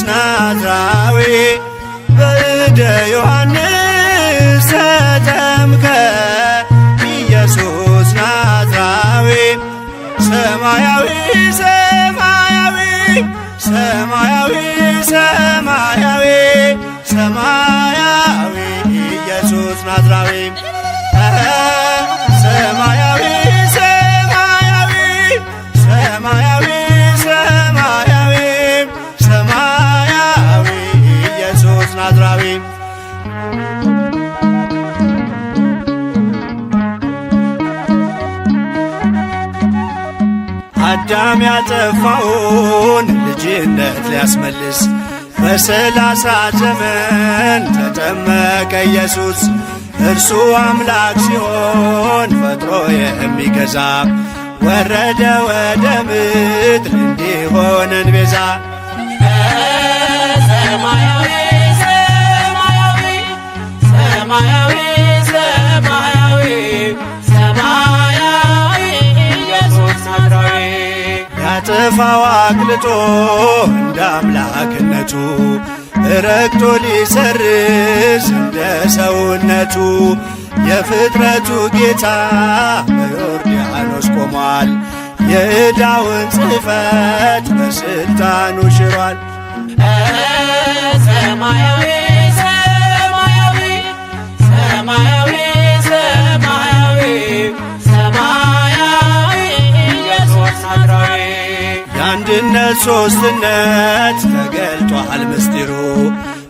ኢየሱስ ናዝራዊ በእደ ዮሐንስ ተጠምቀ ኢየሱስ ናዝራዊ ሰማያዊ ሰማያዊ ሰማያዊ ሰማያዊ ሰማያዊ ኢየሱስ ናዝራዊ ሰማያዊ ሰማያዊ ሰማያዊ ሰማያዊ ሰማያዊ ኢየሱስ ናዝራዊ አዳም ያጠፋውን ልጅነት ሊያስመልስ በ30 ዘመን ተጠመቀ ኢየሱስ። እርሱ አምላክ ሲሆን ፈጥሮ የሚገዛ ወረደ ወደ ምድር እንዲሆነን ቤዛ። ሰማያዊ ሰማያዊ ሰማያዊ ሰማያዊ ሰማያዊ ኢየሱስ ናዝራዊ ያጠፋው አቅልጦ እንደ አምላክነቱ ረግጦ ሊሰርዝ እንደ ሰውነቱ የፍጥረቱ ጌታ በዮርዳኖስ ቆሟል። የዕዳውን ጽሕፈት በሥልጣኑ ሽሯል። ሰማያዊ ሰማያዊ ሰማያዊ ሰማያዊ ሰማያዊ ኢየሱስ ናዝራዊ የአንድነት ሦስትነት ተገልጧል ምስጢሩ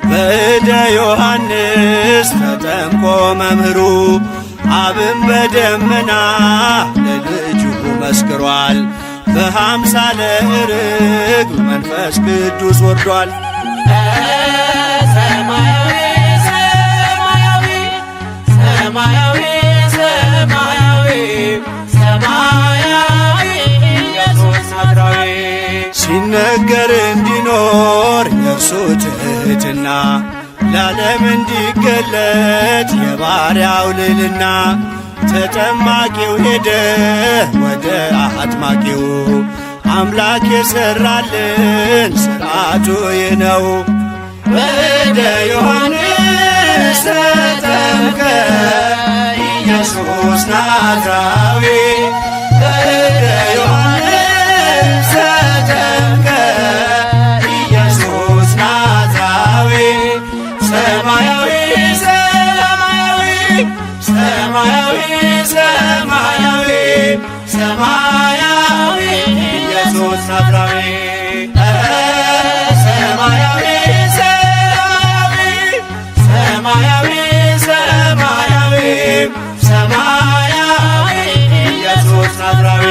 በእደ ዮሐንስ ተጠምቆ መምህሩ። አብን በደመና ለልጁ መስክሯል። በአምሳለ ርግብ መንፈስ ቅዱስ ወርዷል። ሰማያዊ ሰማያዊ ሰማያዊ ሰማያዊ ሰማያዊ ኢየሱስ ናዝራዊ ሲነገር እንዲኖር የእርሱ ትሕትና ለዓለም እንዲገለጥ የባሪያው ልዕልና። ተጠማቂው ሄደ ወደ አጥማቂው አምላክ የሠራልን ሥርዓቱ ይህ ነው። በእደ ዮሐንስ ተጠምቀ ኢየሱስ ናዝራዊ በእደ ዮሐንስ ተጠምቀ ኢየሱስ ናዝራዊ ሰማያዊ ሰማያዊ ሰማያዊ ሰማያዊ ሰማያዊ ኢየሱስ ናዝራዊ ሰማያዊ ሰማያዊ ሰማያዊ ሰማያዊ ሰማያዊ ኢየሱስ ናዝራዊ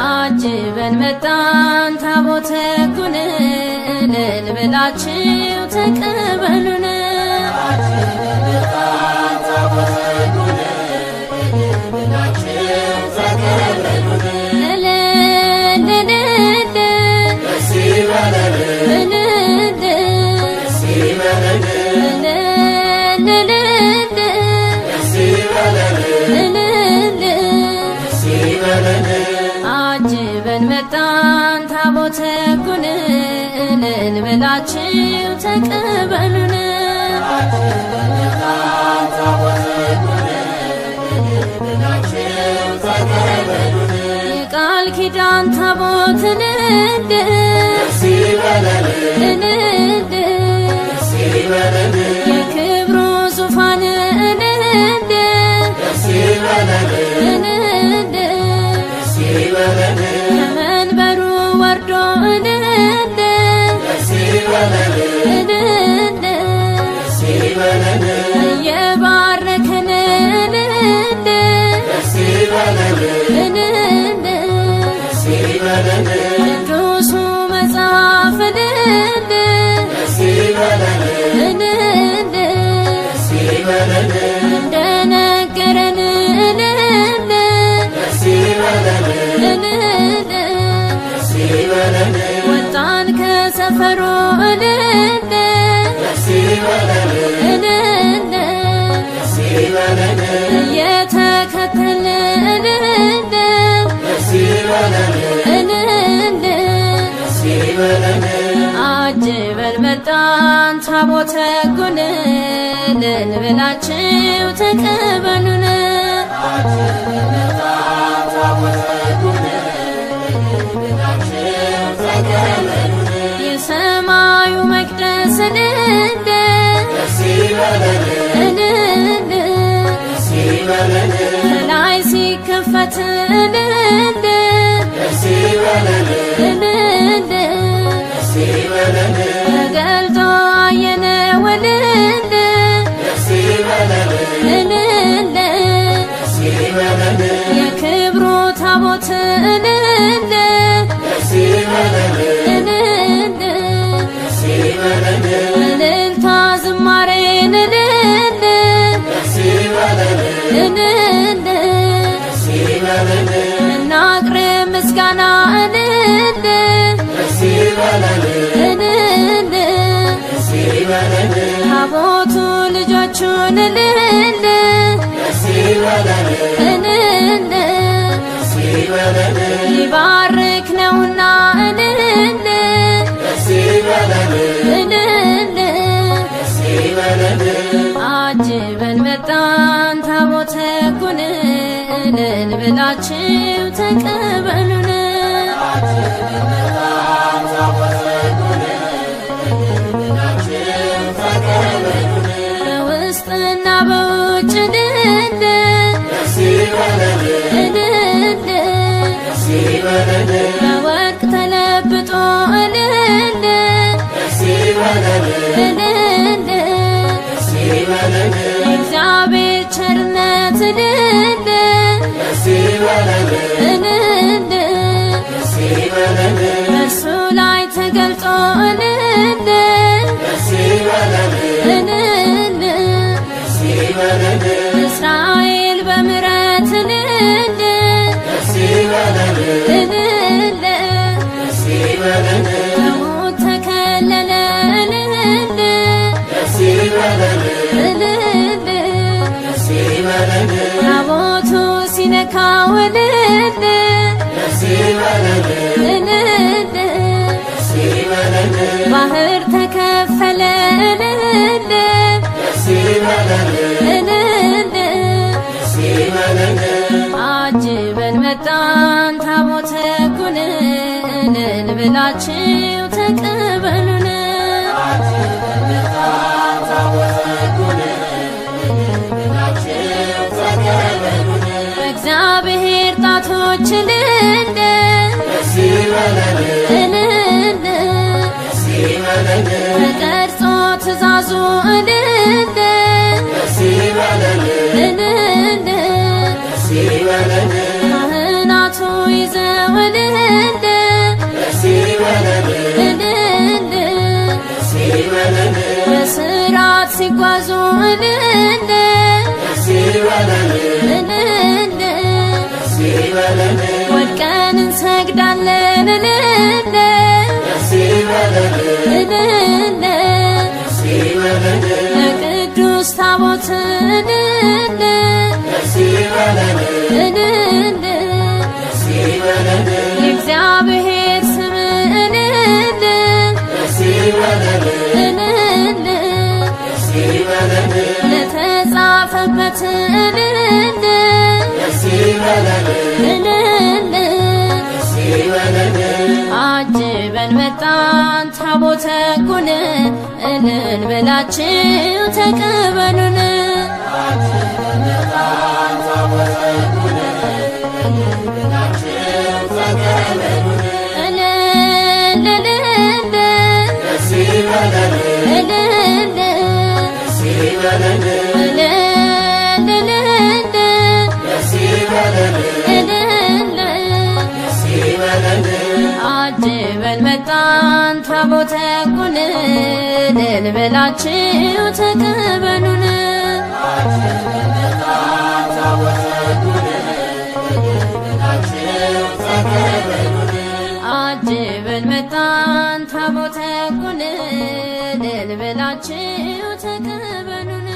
አጅበን መጣን ታቦተ ሕጉን እልል ብላችሁ ተቀበሉን። አጅበን መጣን ታቦተ ሕጉን እልል ብላችሁ ተቀበሉን። የቃል ኪዳን ታቦትን የክብሩ ዙፋን ከመንበሩ ወርዶ እልል እልል እየባረከን እልል እልል ቅዱሱ መጽሐፍ እልል እልል እንደነገረን እልል እልል ወጣን ከሰፈሩ እልል እልል እየተከተልን እልል እልል አጅበን መጣን ታቦተ ሕጉን እልል ብላችሁ ተቀበሉን። የሰማዩ መቅደስ እልል እልል ከላይ ሲከፈት እልል እልል ተገልጦ አየነው እልል እልል የክብሩ ታቦት እልል እልል እልልታ ዝማሬን እልል እልል እናቅርብ ምስጋና እልል እልል ታቦቱ ልጆቹን እልል እልል ሊባርክ ነውና እልል እልል አጅበን መጣን ታቦተ ሕጉን እልል ብላችሁ ተቀበሉን። በውስጥና በውጭ እልል እልል በወርቅ ተለብጦ እልል እልል የእግዚአብሔር ቸርነት እልል እልል በእርሱ ላይ ተገልጦ እልል እልል እስራኤል በምሕረት እልል እልል ከሞት ተከለለ እልል እልል ታቦቱ ሲነካው እልል እልል ባህር ተከፈለ እልል እልል አጅበን መጣን ታቦተ ሕጉን እልል ብላችሁ ተቀበሉን። በእግዚአብሔር ጣቶች እልል እልል ተቀርጾ ትእዛዙ እልል እልል ካህናቱ ይዘው እልል እልል በሥርዓት ሲጓዙ እልል እልል ወድቀን እንሰግዳለን እልል እልል ለቅዱስ ታቦት እልል እልል የእግዚአብሔር ስም እልል እልል ለተጻፈበት እልል እልል አጅበን መጣን ታቦተ ሕጉን እልል ብላችሁ ተቀበሉን። አጅበን መጣን ታቦተ ሕጉን እልል ብላችሁ አጅበን መጣን ታቦተ ሕጉን እልል ብላችሁ ተቀበሉን። አጅበን መጣን ታቦተ ሕጉን እልል ብላችሁ ተቀበሉን።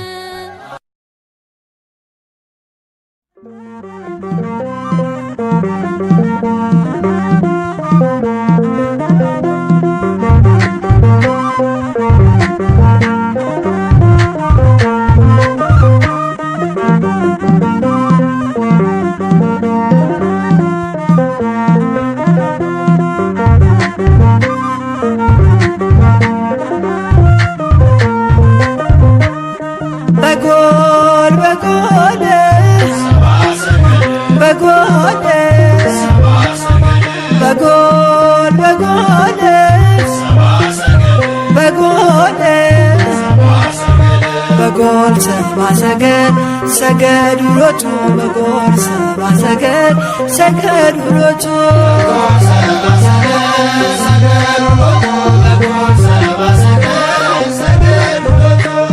በጎል በጎል በጎል በጎል በጎል በጎል በጎል ሰባ ሰገድ ሰገዱ ሎቱ በጎል ሰባ ሰገድ ሰገዱ ሎቱ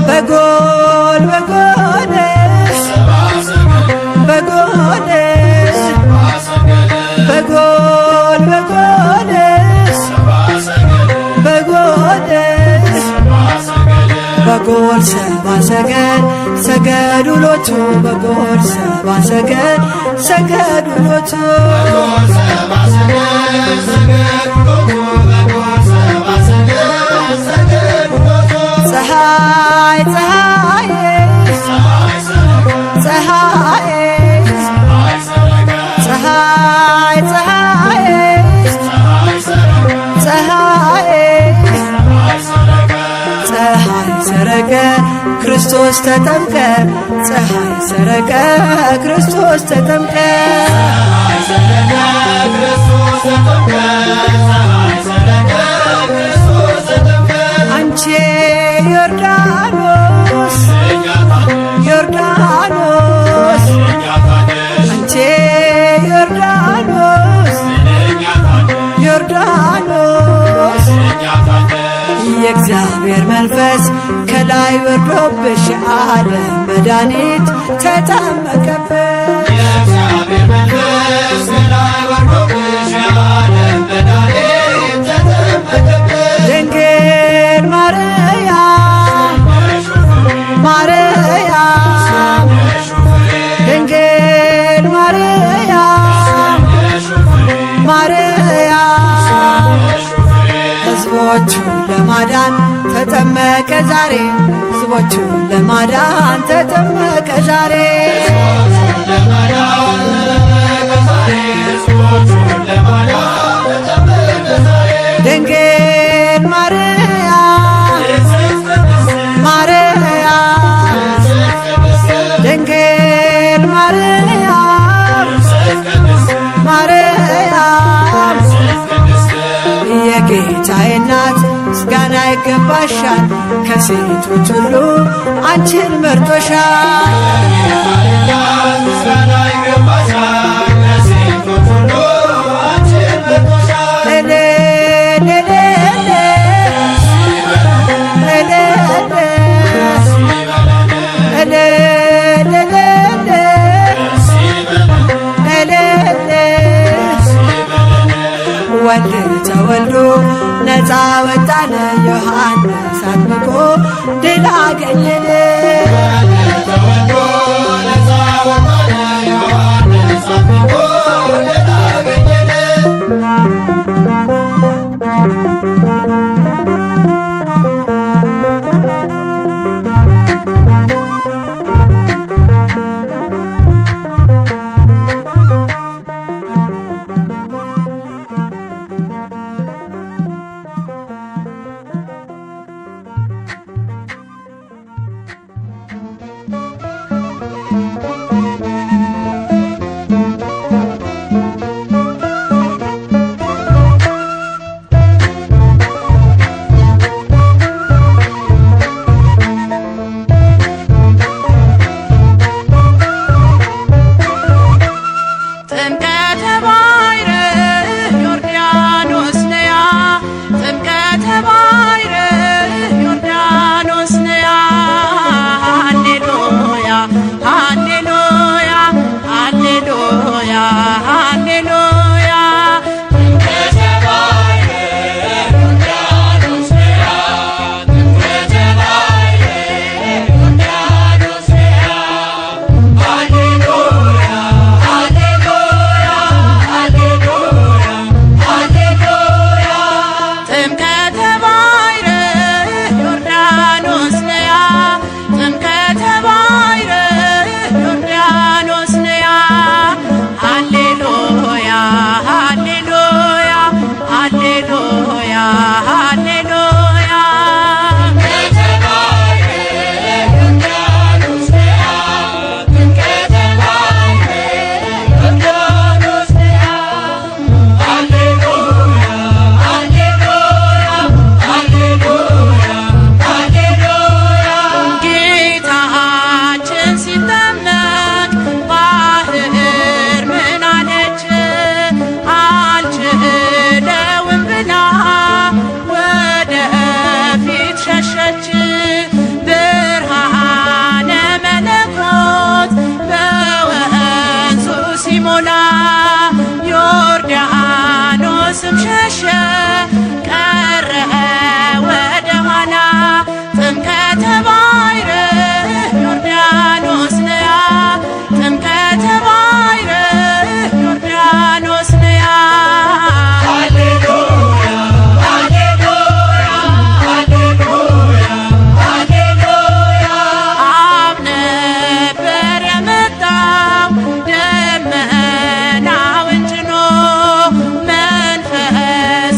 በጎል በጎል በጎል በጎል በጎል በጎል በጎል ሰባ ሰገድ ሰገዱ ሎቱ በጎል ሰባ ሰገድ ሰገዱ ሎቱ ፀሐይ ፀሐይ ፀሐይ ፀሐይ ፀሐይ ፀሐይ ፀሐይ ሰረቀ ክርስቶስ ተጠምቀ ፀሐይ ሰረቀ ክርስቶስ ተጠምቀ አንቺ ዮርዳኖስ ዮርዳኖስ አንቺ ዮርዳኖስ ዮርዳኖስ የእግዚአብሔር መንፈስ ከላይ ወርዶብሽ ዓለም መድኃኒት ተጠመቀብሽ ድንግል ማርያም ማርያም ድንግል ማርያም ማርያም ሕዝቦቹን ለማዳን ተጠመቀ ዛሬ ሕዝቦቹን ለማዳን ተጠመቀ ዛሬ ድንግል ማርያም ማርያም ድንግል ማርያም ማርያም የጌታዬ እናት ምስጋና ይገባሻል ከሴቶች ሁሉ አንቺን መርጦሻል ወልድ ተወልዶ ነፃ ወጣን ዮሐንስ አጥምቆ ድል አገኘን ዮርዳኖስም ሸሸ ቀረ ወደ ኋላ ጥምቀተ ባሕረ ዮርዳኖስ ነያ ጥምቀተ ባሕረ ዮርዳኖስ ነያ አብ ነበር የመጣው ደመናውን ጭኖ መንፈስ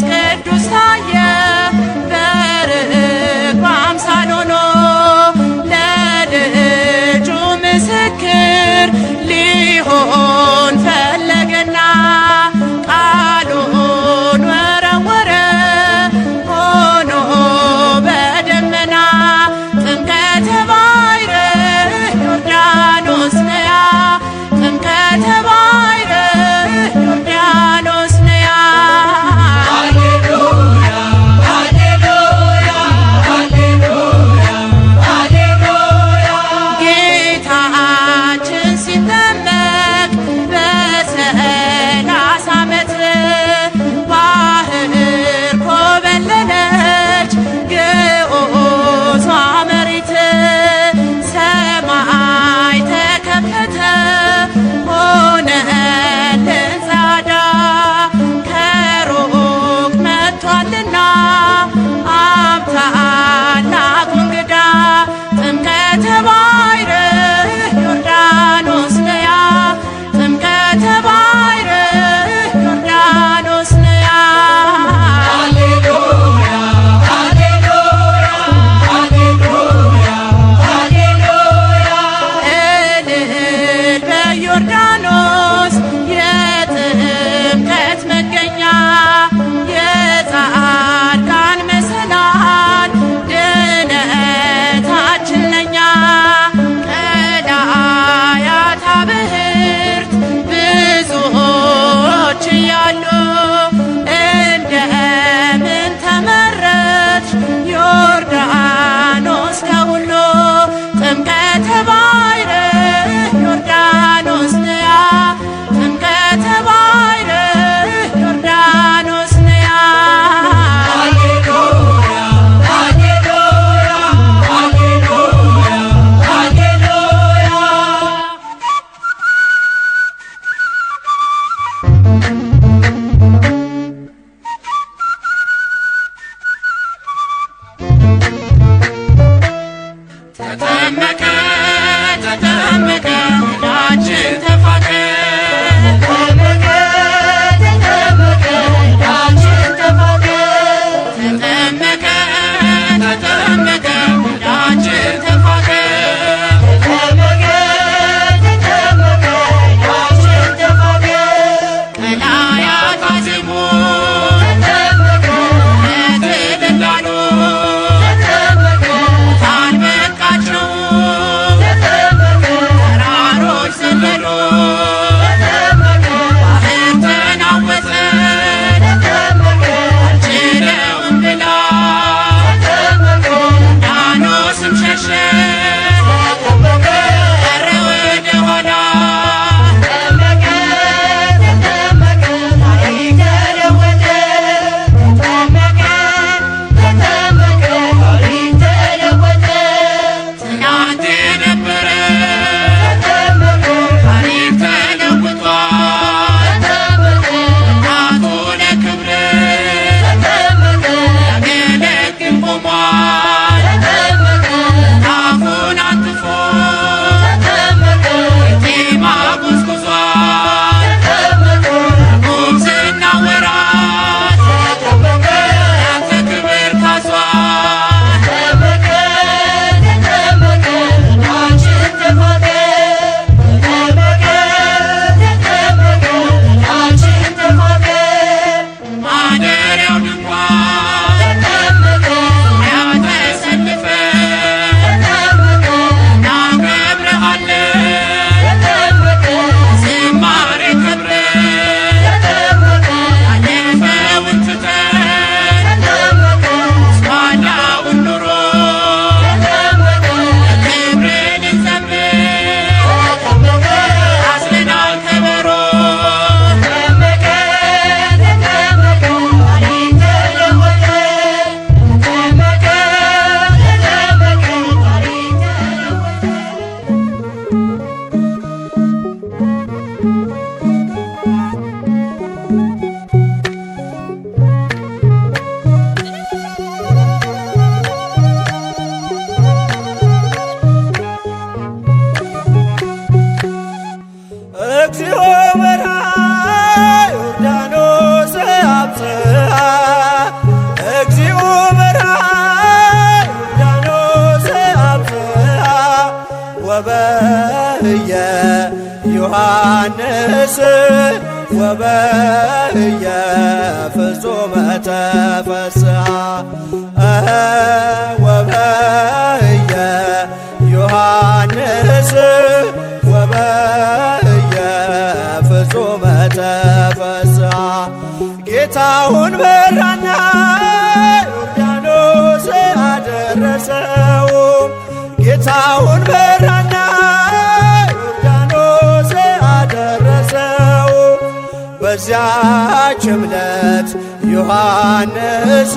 ዮሐንስ ወበህየ ፍጹመ ተፈስሐ ወበህየ ዮሐንስ ወበህየ ፍጹመ ተፈስሐ ጌታውን በራና ዮርዳኖስ አደረሰው ጌታውን በራና ዮርዳኖስ አደረሰው በዚያች ዕለት ዮሐንስ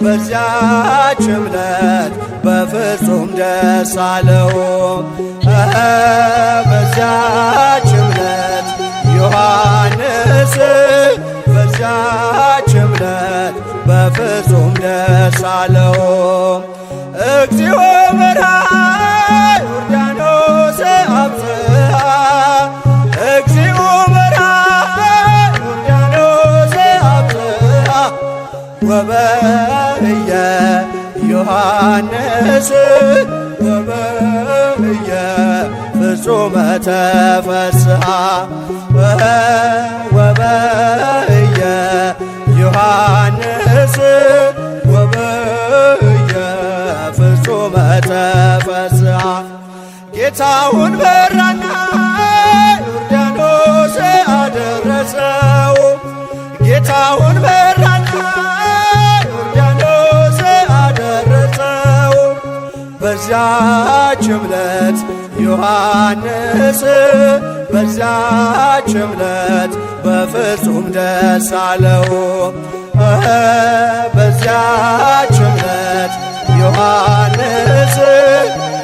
በዚያች ዕለት በፍጹም ደስ አለው በዚያች ዕለት ዮሐንስ በዚያች ዕለት በፍጹም ደስ አለው እግዚኦ በርሃ ዮርዳኖስ አብጽሐ እግዚኦ በርሃ ዮርዳኖስ አብጽሐ ወበህየ ዮሐንስ ወበህየ ፍጹመ ተፈስሐ ወበህየ ዮሐንስ ወበህየ ፍጹመ ተፈስሐ ጌታውን በራና ዮርዳኖስ አደረሰው ጌታውን በራና ዮርዳኖስ አደረሰው በዚያች ዕለት ዮሐንስ በዚያች ዕለት በፍጹም ደስ አለው በዚያች ዕለት ዮሐንስ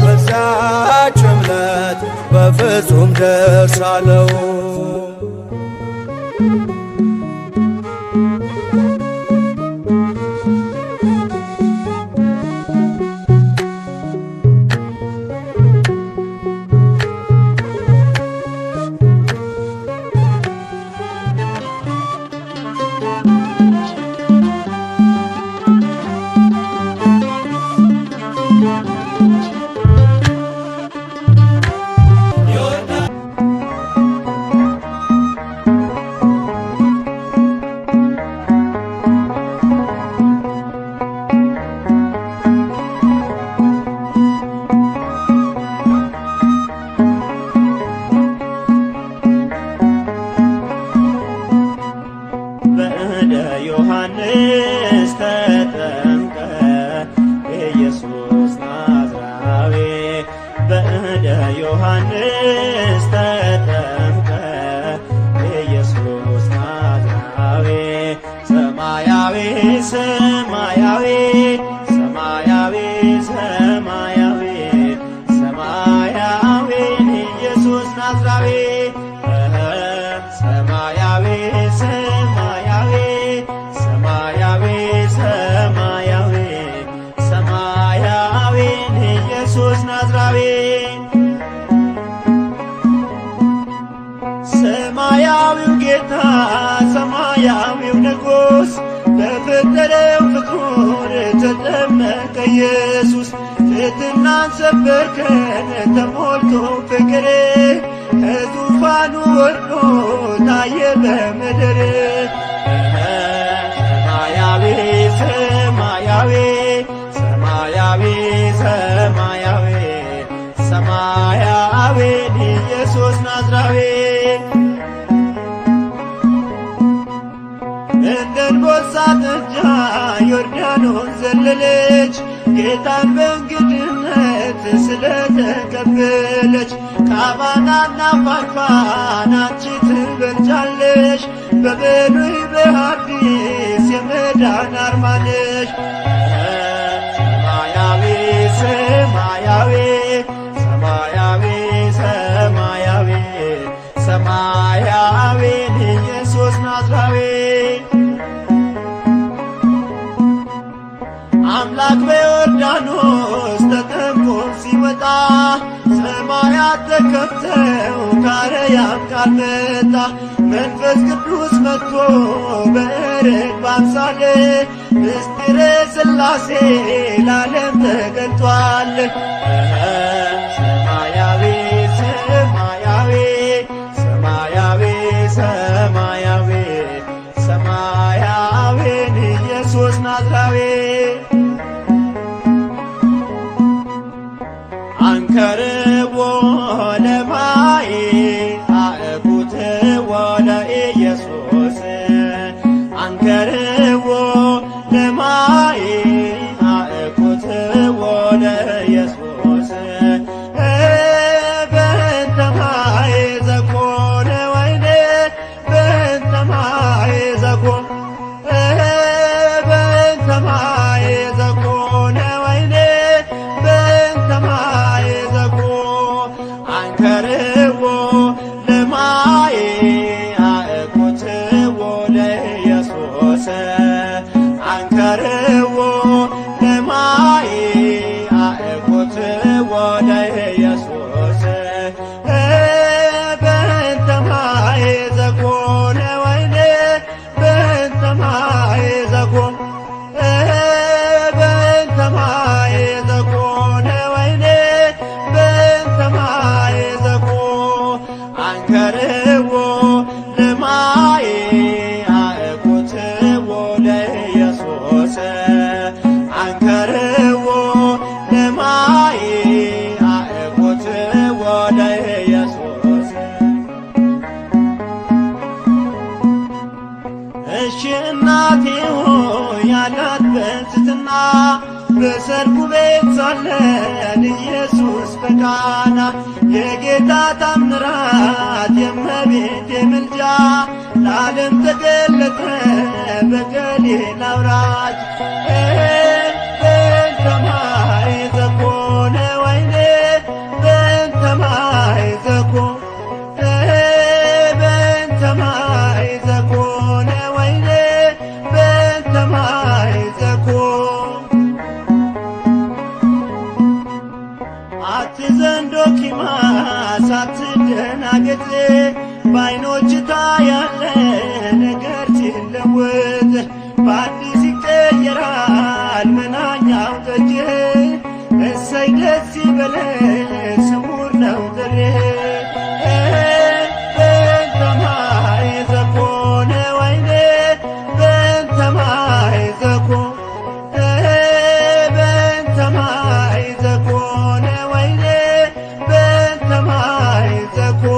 በዚያች ዕለት በፍጹም ደስ አለው ዮሐንስ ተጠምቀ ኢየሱስ ናዝራዊ በእደ ዮሐንስ ተጠምቀ ኢየሱስ ናዝራዊ ሰማያዊ ሰማያዊ ሰማያዊ ሰማያዊ ሰማያዊ ኢየሱስ ናዝራዊ ሰማያዊ ሰማያዊ ሰማያዊ ሰማያዊ ሰማያዊ ኢየሱስ ናዝራዊ ሰማያዊው ጌታ ሰማያዊው ንጉሥ በፈጠረው ፍጡር ተጠመቀ ኢየሱስ ትሕትናን ሰበከን ተሞልቶ ፍቅር ከዙፋኑ ወርዶ ታየ በምድር ሰማያዊ ሰማያዊ ሰማያዊ ሰማያዊ ሰማያዊ ኢየሱስ ናዝራዊ እንደ አንበሳ ጥጃ ዮርዳኖስ ዘለለች ጌታን በእንግድነት ስለተቀበለች ከአባናና ፋንፋን አንቺ ትበልጫለሽ በብሉይ በሐዲስ የመዳን አርማ ነሽ ሰማያዊ ሰማያዊ ሰማያዊ ሰማያዊ ሰማያዊ ኢየሱስ ናዝራዊ አምላክ በዮርዳኖስ ተጠምቆ ሲወጣ ሰማያት ተከፍተው ከአርያም ቃል መጣ መንፈስ ቅዱስ መጥቶ በርግብ አምሳል ምስጢረ ሥላሴ ለዓለም ተገልጧል ሰማያዊ ሰማያዊ ናዝራዊ አንከርዎ ለማይ አእኩትዎ ለኢየሱስ አንከርዎ ለማይ አእኩትዎ ለኢየሱስ በእንተ ማይ ዘኮነ ወይኔ በእንተ ማይ ዘኮነ በእንተ ማይ ዘኮነ ወይኔ በእንተ ማይ ዘኮነ አንከርዎ ለማይ አእኩትዎ ለኢየሱስ አንከርዎ ለማይ አእኩትዎ ለኢየሱስ በእንተ ማይ ዘኮነ ወይኔ በእንተ ማይ ዘኮነ በእንተ ማይ ዘኮነ ወይኔ በእንተ ማይ ዘኮነ አንከርዎ ለማይ አእኩትዎ ለኢየሱስ አንከርዎ ለማይ አእኩትዎ ለኢየሱስ እሺ እናቴ ሆይ ያላት በትሕትና በሰርጉ ቤት ሳለን ኢየሱስ በቃና የጌታ ታምራት የእመቤቴ ምልጃ ለዓለም ተገለጠ በገሊላ አውራጅ በእንተ ማይ ዘኮነ ወይኔ በእንተ ማይ ዘኮነ በእንተ ማይ ዘኮነ ወይኔ በእንተ ማይ ዘኮነ አትዘንዶ ኪማስ አትደናገጥ በዓይኖች ታያለ ነገር ሲለወጥ በአዲስ ይቀየራል መናኛው ጠጅ እሰይ ደስ ይበለን ስሙር ነው ጥሪህ በእንተ ማይ ዘኮነ ወይኔ በእንተ ማይ ዘኮነ በእንተ ማይ ዘኮነ ወይኔ በእንተ ማይ ዘኮነ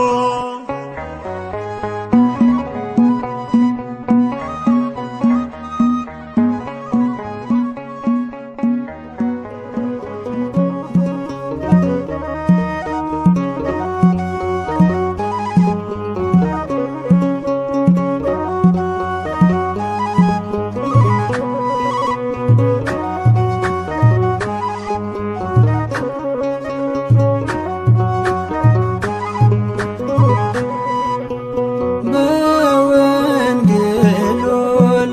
በወንጌሉ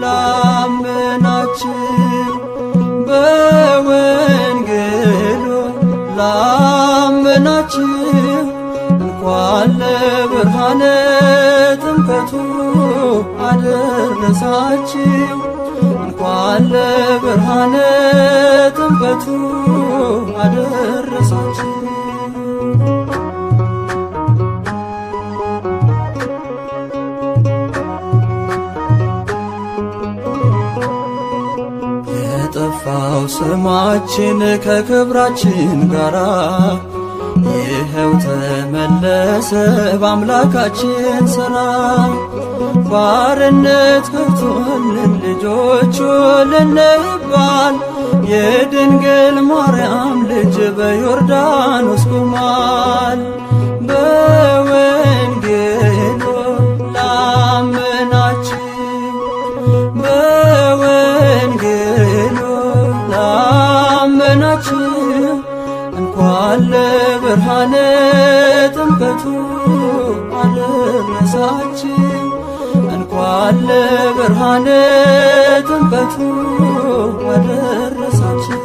ላመናችሁ በወንጌሉ ላመናችሁ እንኳን ለብርሃነ ጥምቀቱ አደረሳችሁ እንኳን ለብርሃነ ጥምቀቱ አደረሳችሁ የጠፋው ስማችን ከክብራችን ጋራ ይኸው ተመለሰ በአምላካችን ሰላም ባርነት ከፍቶልን ልጆቹ ልንባል የድንግል ማርያም ልጅ በዮርዳኖስ ቆሟል በወንጌሉ ላመናችሁ በወንጌሉ ላመናችሁ እንኳን ለብርሃነ ጥምቀቱ አደረሳችሁ እንኳን ለብርሃነ ጥምቀቱ አደረሳችሁ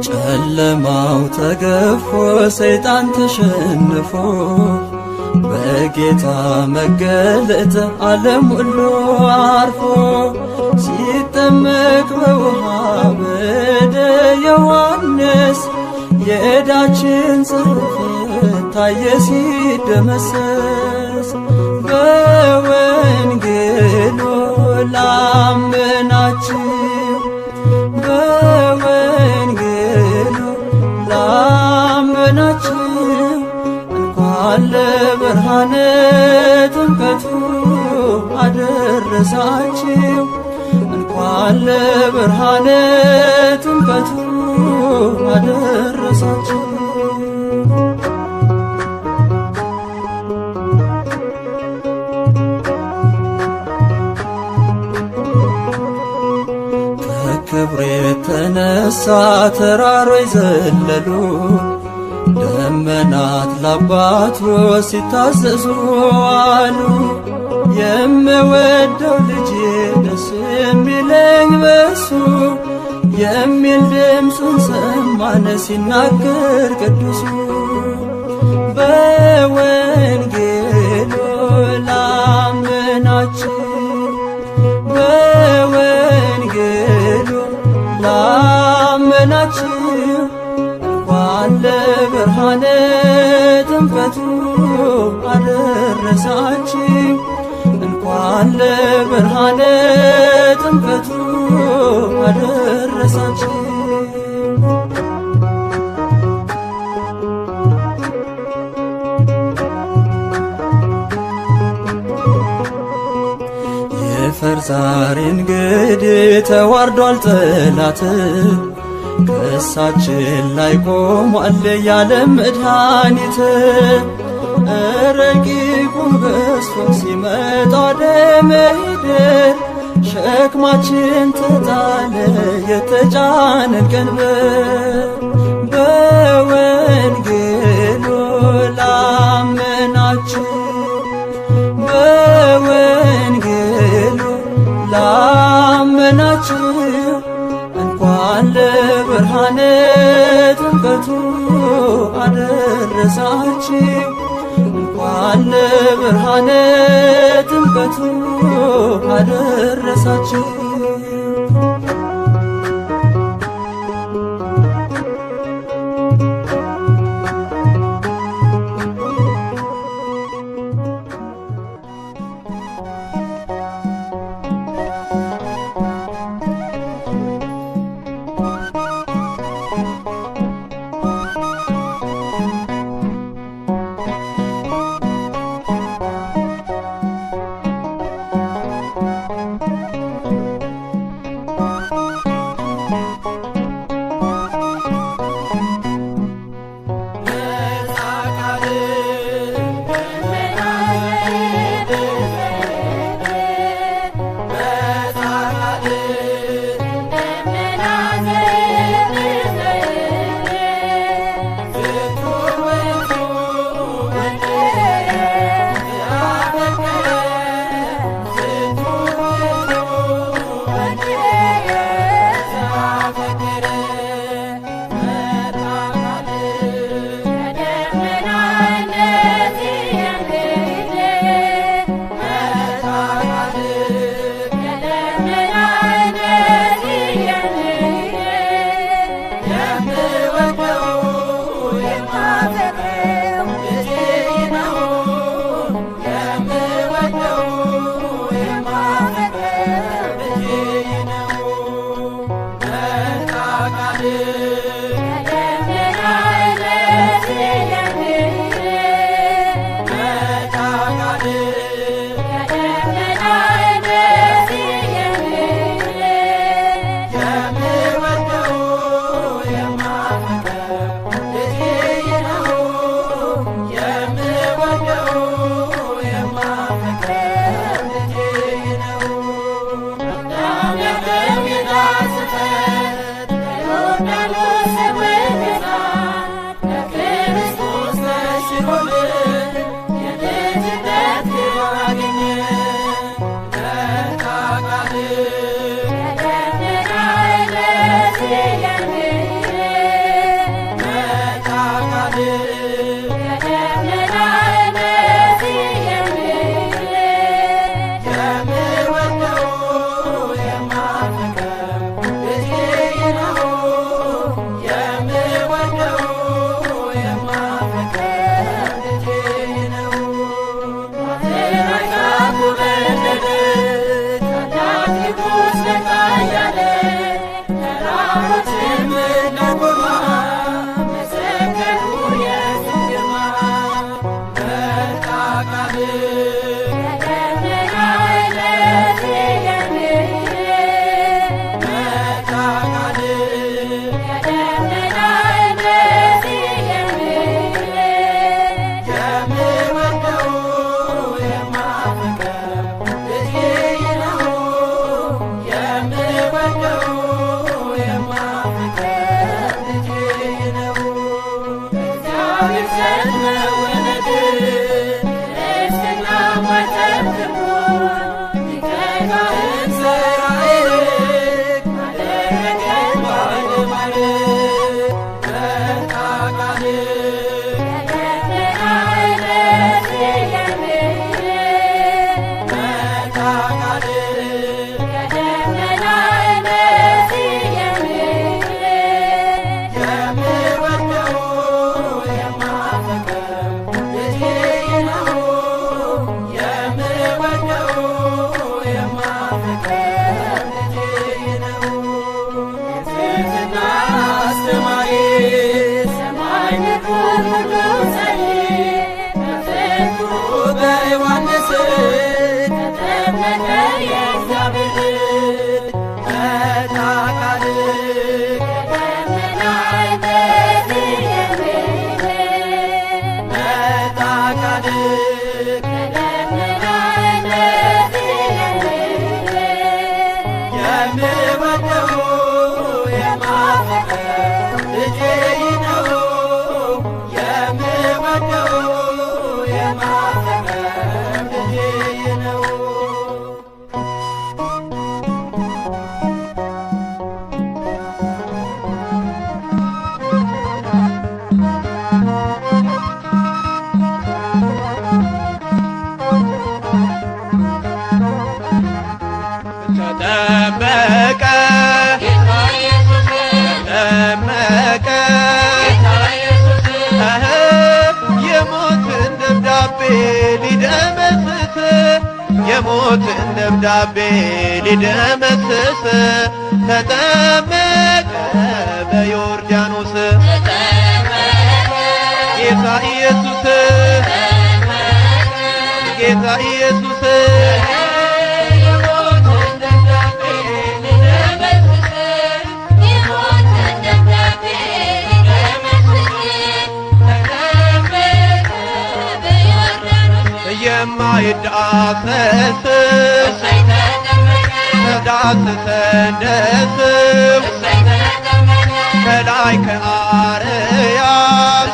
ጨለማው ተገፎ ሰይጣን ተሸንፎ በጌታ መገለጥ ዓለም ሁሉ አርፎ ሲጠመቅ በውሃ በደ ዮሐንስ የዕዳችን ጽሕፈት ታየ ሲደመሰስ በወንጌሉ ላመናችሁ በወንጌሉ ላመናችሁ እንኳን ለብርሃነ ጥምቀቱ አደረሳችሁ እንኳን ለብርሃነ ጥምቀቱ አደረሳችሁ። ከክብሩ የተነሳ ተራሮች ዘለሉ ደመናት ለአባቱ ሲታዘዙ አሉ። የምወደው ልጄ ደስ የሚለኝ በሱ የሚል ድምፁን ሰማን ሲናገር ቅዱሱ በወንጌሉ ላመናችሁ በወንጌሉ ላመናችሁ እንኳን ለብርሃነ ጥምቀቱ አደረሳችሁ እንኳን ለብርሃነ ጥምቀቱ አደረሳችሁ። ይፈር ዛሬ እንግዲህ ተዋርዷል ጠላት ከእሳችን ላይ ቆሟል ያለም መድኃኒት ረቂቁ ገዝፎ ሲመጣ ወደ ምድር ሸክማችን ተጣለ የተጫነን ቀንበር በወንጌሉ ላመናችሁ በወንጌሉ ላመናችሁ እንኳን ለብርሃነ ጥምቀቱ አደረሳችሁ እንኳን ለብርሃነ ጥምቀቱ አደረሳችሁ። የሞትን ደብዳቤ ሊደመስስ ተጠመቀ በዮርዳኖስ ጌታ ኢየሱስ ጌታ ኢየሱስ የማይዳሰስ ተዳሰሰ እንደስም ከላይ ከአርያም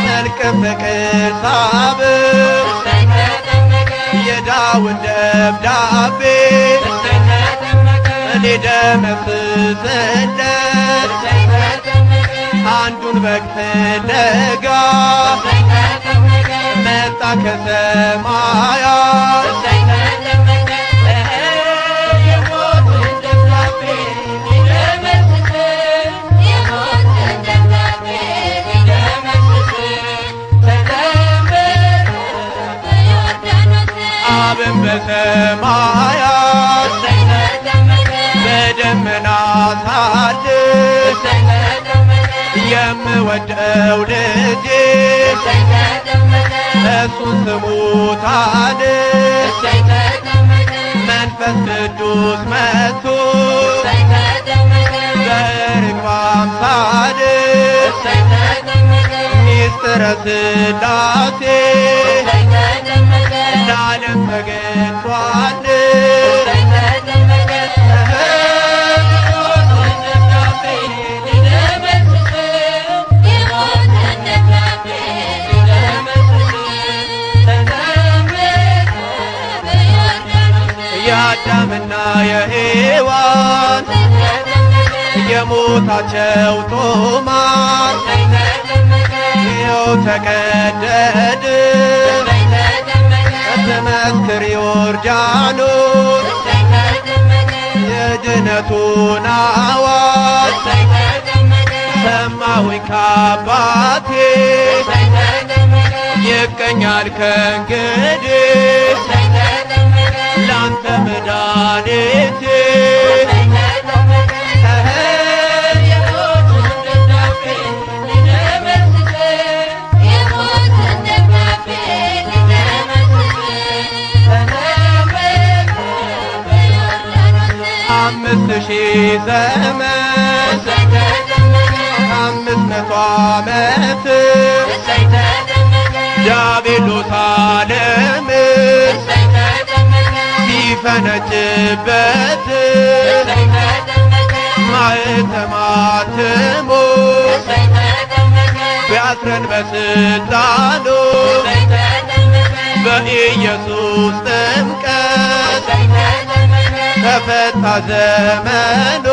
መልከ ፍቅር ሳብም የዳዊት ደብዳቤ ሊደመስስለት አንዱን በግ ፍለጋ መጣ ከሰማያት የሞትን ደብዳቤ ሊደመስስ ተጠመቀ በዮርዳኖስ አብን በሰማያት በደመና ሳድር የምወደው ልጄ እሱን ስሙታን መንፈስ ቅዱስ መጥቶ በርግብ አምሳል ሚስጥረ ሥላሴ ለዓለም ተገልጧል። የአዳምና የሔዋን የሞታቸው ጦማር ይኸው ተቀደድ ትመስክር ዮርዳኖስ የድነቱን አዋጅ ሰማሁኝ ከአባቴ ይገኛል ከእንግዲህ ላንተ መድኃኒቴ አምስት ሺህ ዘመን ከ500 ዓመት ዲያብሎስ ዓለምን ሲፈነጭበት ማኅተማትሞ አስረን በስልጣኑ በኢየሱስ ጥምቀት ተፈታ ዘመኑ